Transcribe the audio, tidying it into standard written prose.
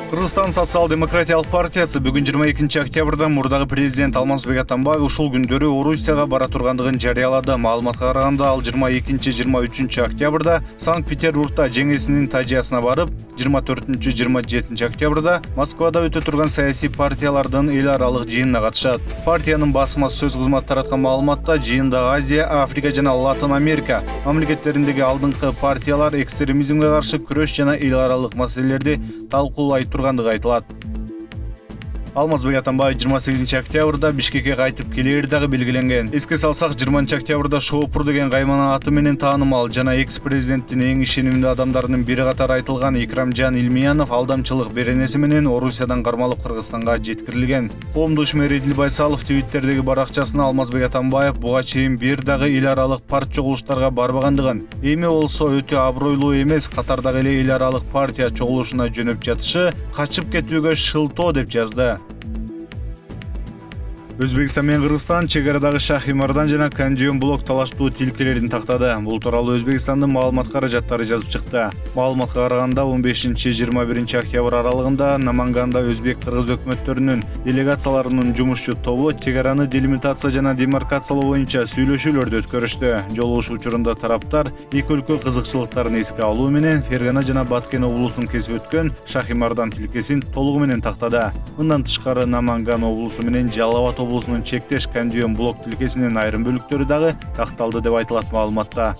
Кыргызстан социал-демократиялык партиясы бүгүн 22 октябрда мурдагы президент Алмазбек Атамбаев ушул күндөрү Орусияга бара тургандыгын жарыялады. Маалыматка караганда ал 22-23 октябрда Санкт-Петербургда жеңесинин тажиясына барып, 24-27 октябрда Москвада өтө турган саясий партиялардын эл аралык жыйынына катышат. Партиянын басма сөз кызматы тараткан маалыматта жыйында Азия, Африка жана Латын Америка мамлекеттериндеги алдыңкы партиялар экстремизмге каршы күрөш жана эл аралык маселелерди талкуулай тургандыгы айтылат. Алмазбек Атамбаев 28 октябрда Бишкекке кайтып келери дагы белгиленген. Эске салсак, 20 октябрда Шоопур деген каймана аты менен таанымал жана экс-президенттин эң ишенимдүү адамдарынын бири катары айтылган Икрамжан Илмиянов алдамчылык беренеси менен Орусиядан кармалып Кыргызстанга жеткирилген. Коомдук ишмер Эдил Байсалов Твиттердеги баракчасына Алмазбек Атамбаев буга чейин бир дагы эл аралык парт чогулуштарга барбагандыгын, эми болсо өтө абройлуу эмес катардагы эле эл аралык партия чогулушуна жөнөп жатышы качып кетүүгө шылтоо деп жазды. Өзбекстан менен Кыргызстан чек арадагы Шахимардан жана Кандион блок талаштуу тилкелерин тактады. Бул тууралуу Өзбекстандын маалымат каражаттары жазып чыкты. Маалыматка караганда 15-21 октябрь аралыгында Наманганда өзбек-кыргыз өкмөттөрүнүн делегацияларынын жумушчу тобу чек араны делимитация жана демаркациялоо боюнча сүйлөшүүлөрдү өткөрүштү. Жолугушуу учурунда тараптар эки өлкө кызыкчылыктарын эске алуу менен Фергана жана Баткен облусун кесип өткөн Шахимардан тилкесин толугу менен тактады. Мындан тышкары Наманган облусу менен Жалал-Абад облусунун чектеш Кандион блок тилкесинин айрым бөлүктөрү дагы такталды деп айтылат маалыматта.